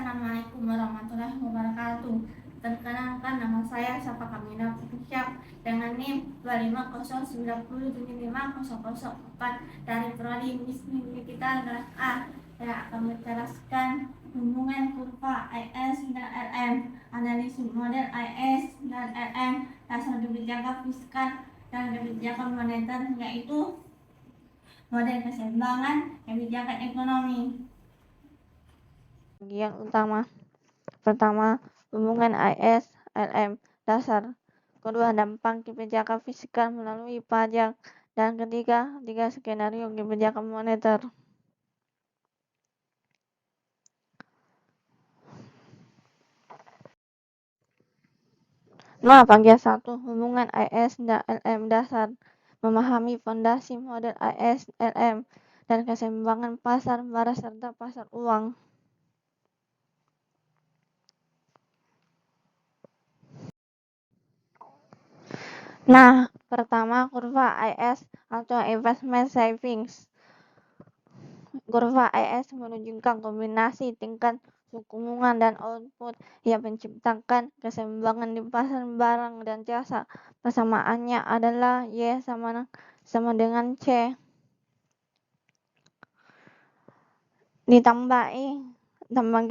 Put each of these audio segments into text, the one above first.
Assalamualaikum warahmatullahi wabarakatuh. Perkenalkan, nama saya Safa Kamina Putusyak dengan NIM 259075004 dari Prodi Bismillah kita kelas A. Saya akan menjelaskan hubungan kurva IS dan LM, analisis model IS dan LM, dasar kebijakan fiskal dan kebijakan moneter, yaitu model keseimbangan kebijakan ekonomi. Bagian utama. Pertama, hubungan IS-LM dasar. Kedua, dampak kebijakan fiskal melalui pajak. Dan ketiga, skenario kebijakan moneter. Nah, bagian 1, hubungan IS dan LM dasar. Memahami fondasi model IS-LM dan keseimbangan pasar barang serta pasar uang. Nah, pertama kurva IS atau investment savings. Kurva IS menunjukkan kombinasi tingkat suku bunga dan output yang menciptakan keseimbangan di pasar barang dan jasa. Persamaannya adalah Y sama dengan C tambah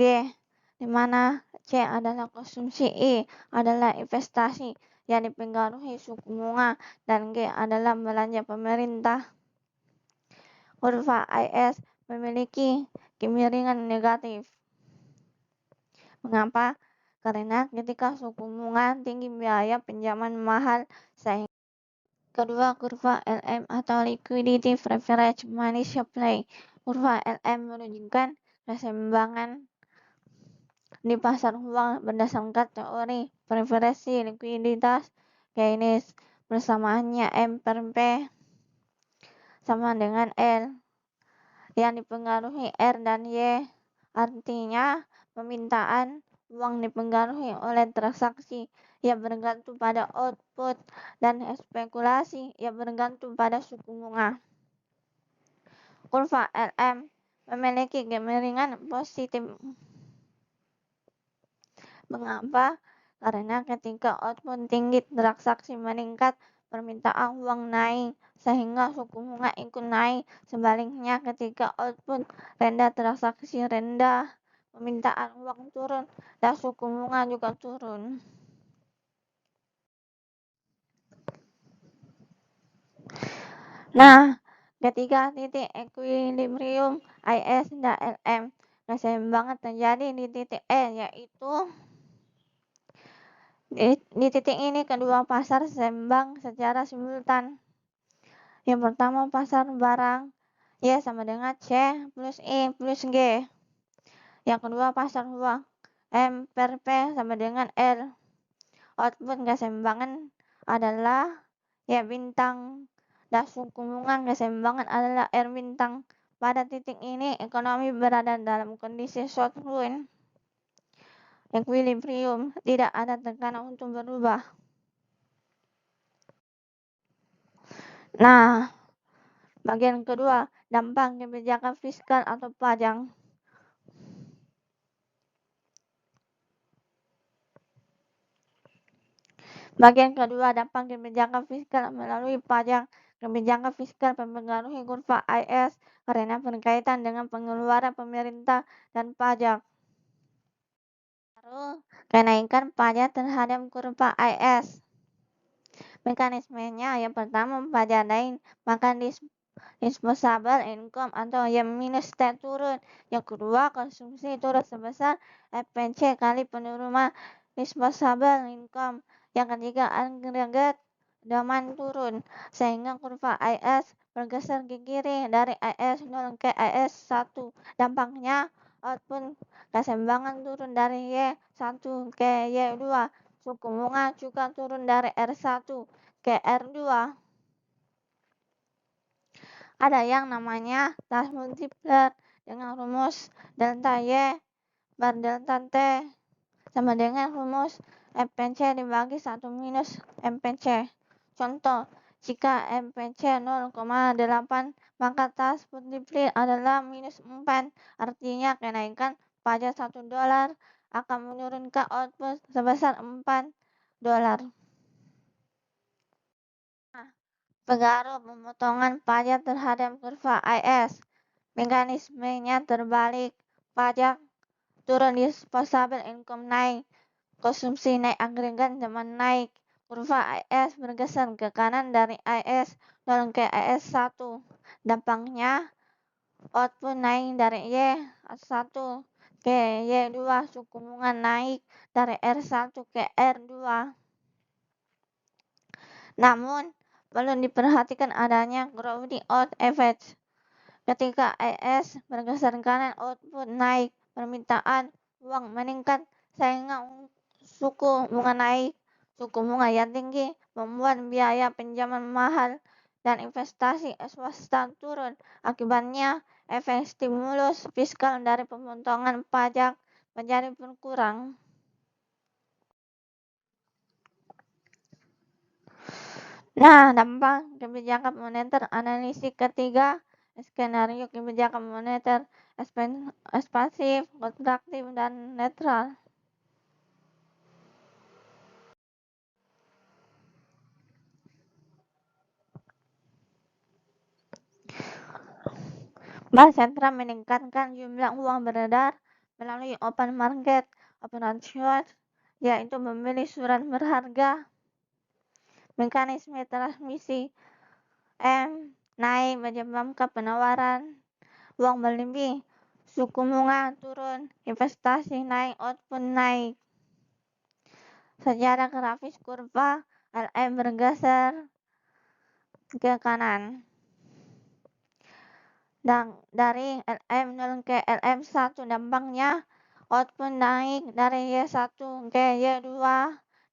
G, di mana C adalah konsumsi, I adalah investasi yang dipengaruhi suku bunga, dan G adalah belanja pemerintah. Kurva IS memiliki kemiringan negatif. Mengapa? Karena ketika suku bunga tinggi, biaya pinjaman mahal, sehingga kedua, kurva LM atau liquidity average money supply. Kurva LM menunjukkan keseimbangan di pasar uang berdasarkan teori preferensi likuiditas Keynes. Persamaannya M per P sama dengan L yang dipengaruhi R dan Y. Artinya permintaan uang dipengaruhi oleh transaksi yang bergantung pada output dan spekulasi yang bergantung pada suku bunga. Kurva LM memiliki kemiringan positif. Mengapa? Karena ketika output tinggi, transaksi meningkat, permintaan uang naik, sehingga suku bunga ikut naik. Sebaliknya, ketika output rendah, transaksi rendah, permintaan uang turun, dan suku bunga juga turun. Nah, ketika titik equilibrium IS dan LM, keseimbangan terjadi di titik E, yaitu di titik ini kedua pasar seimbang secara simultan. Yang pertama, pasar barang Y sama dengan C plus I plus G. Yang kedua, pasar uang M per P sama dengan L. Output keseimbangan adalah Y bintang, dan suku bunga keseimbangan adalah R bintang. Pada titik ini, ekonomi berada dalam kondisi short run equilibrium, tidak ada tekanan untuk berubah. Nah, bagian kedua, dampak kebijakan fiskal atau pajak. Bagian kedua, dampak kebijakan fiskal melalui pajak. Kebijakan fiskal mempengaruhi kurva IS karena berkaitan dengan pengeluaran pemerintah dan pajak. Lalu, kenaikan pajak terhadap kurva IS. Mekanismenya yang pertama, pajak naik, maka disposable income atau yang minus T turun. Yang kedua, konsumsi turun sebesar FPC kali penurunan disposable income. Yang ketiga, agregat demand turun, sehingga kurva IS bergeser ke kiri dari IS 0 ke IS 1. Dampaknya, output keseimbangan turun dari Y1 ke Y2. Suku bunga juga turun dari R1 ke R2. Ada yang namanya task multiplier dengan rumus delta Y bar delta T sama dengan rumus MPC dibagi 1 minus MPC. Contoh, jika MPC 0,8, maka task multiplier adalah minus 4. Artinya kenaikan pajak $1 akan menurunkan output sebesar $4. Pengaruh pemotongan pajak terhadap kurva IS. Mekanismenya terbalik. Pajak turun, disposable income naik, konsumsi naik, agregat demand naik. Kurva IS bergeser ke kanan dari IS 0 ke IS1. Dampaknya output naik dari Y1 ke Y2, suku bunga naik dari R1 ke R2. Namun, perlu diperhatikan adanya crowding out effect. Ketika IS bergeser kanan, output naik, permintaan uang meningkat sehingga suku bunga naik. Suku bunga yang tinggi membuat biaya pinjaman mahal dan investasi swasta turun. Akibatnya, efek stimulus fiskal dari pemotongan pajak menjadi berkurang. Nah, dampak kebijakan moneter analisis ketiga, skenario kebijakan moneter ekspansif, kontraktif, dan netral. Bank sentral meningkatkan jumlah uang beredar melalui open market operation, yaitu membeli surat berharga. Mekanisme transmisi naik menyebabkan penawaran uang berlebih, suku bunga turun, investasi naik, output naik. Secara grafis kurva LM bergeser ke kanan. Dan dari LM0 ke LM1 dampaknya output naik dari Y1 ke Y2,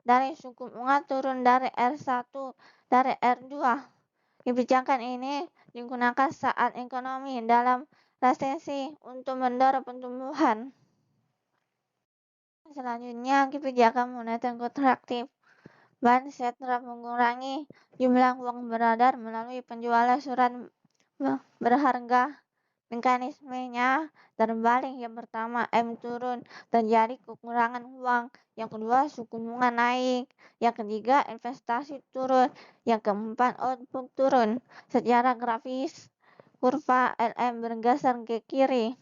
dari suku bunga turun dari R1 dari R2. Kebijakan ini digunakan saat ekonomi dalam resesi untuk mendorong pertumbuhan. Selanjutnya, kebijakan moneter kontraktif. Bank sentral mengurangi jumlah uang beredar melalui penjualan surat berharga. Mekanismenya terbalik. Yang pertama, M turun, terjadi kekurangan uang. Yang kedua, suku bunga naik. Yang ketiga, investasi turun. Yang keempat, output turun. Secara grafis, kurva LM bergeser ke kiri.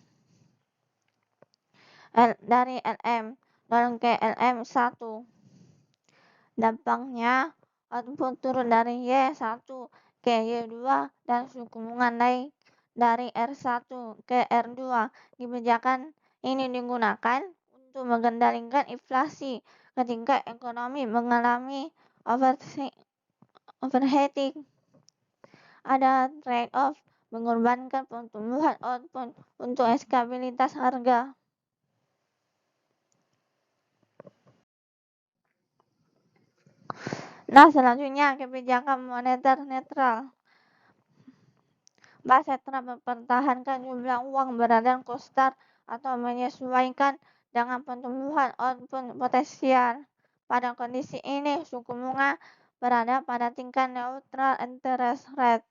Dari LM 0 ke LM1. Dampaknya, output turun dari Y1 ke Y2 dan suku bunga naik dari R1 ke R2. Kebijakan ini digunakan untuk mengendalikan inflasi ketika ekonomi mengalami overheating. Ada trade-off, mengorbankan pertumbuhan output untuk stabilitas harga. Nah, selanjutnya kebijakan moneter netral. Bank sentral mempertahankan jumlah uang beredar konstan atau menyesuaikan dengan pertumbuhan output potensial. Pada kondisi ini, suku bunga berada pada tingkat neutral interest rate,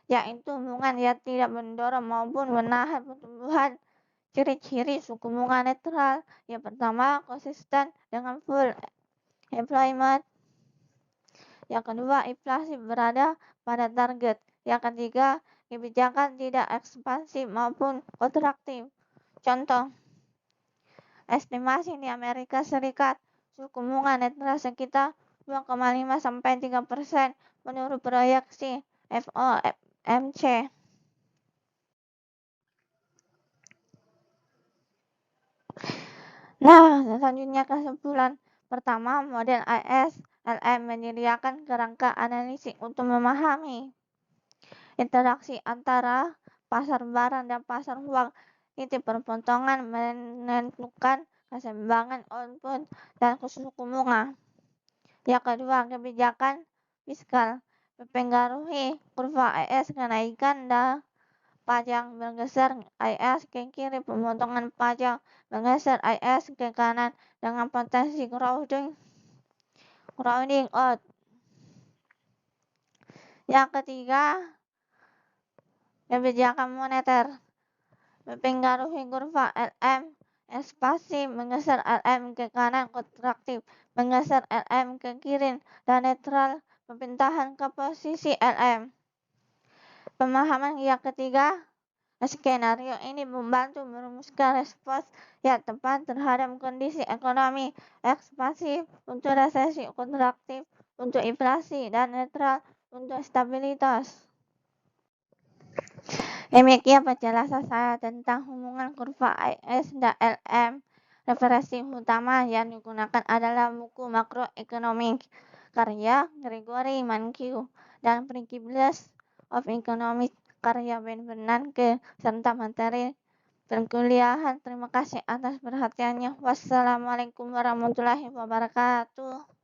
yaitu bunga yang tidak mendorong maupun menahan pertumbuhan. Ciri-ciri suku bunga netral: yang pertama, konsisten dengan full employment. Yang kedua, inflasi berada pada target. Yang ketiga, kebijakan tidak ekspansif maupun kontraktif. Contoh, estimasi di Amerika Serikat, suku bunga netral sekitar 2,5 sampai 3% menurut proyeksi FOMC. Nah, selanjutnya kesimpulan. Pertama, model IS-LM menyediakan kerangka analisis untuk memahami interaksi antara pasar barang dan pasar uang. Titik perpotongan menentukan keseimbangan output dan suku bunga. Yang kedua, kebijakan fiskal mempengaruhi kurva IS. Kenaikan dan pajak bergeser IS ke kiri, pemotongan pajak bergeser IS ke kanan dengan potensi crowding out. Yang ketiga, kebijakan moneter mempengaruhi kurva LM Ekspansi menggeser LM ke kanan kontraktif, menggeser LM ke kiri dan netral pemerintahan ke posisi LM. Pemahaman yang ketiga, skenario ini membantu merumuskan respons yang tepat terhadap kondisi ekonomi ekspansif untuk resesi kontraktif, untuk inflasi, dan netral untuk stabilitas. Demikian penjelasan saya tentang hubungan kurva IS dan LM. Referensi utama yang digunakan adalah buku Makroekonomik karya Gregory Mankiw dan Principles of Economics karya Ben Bernanke serta materi perkuliahan. Terima kasih atas perhatiannya. Wassalamualaikum warahmatullahi wabarakatuh.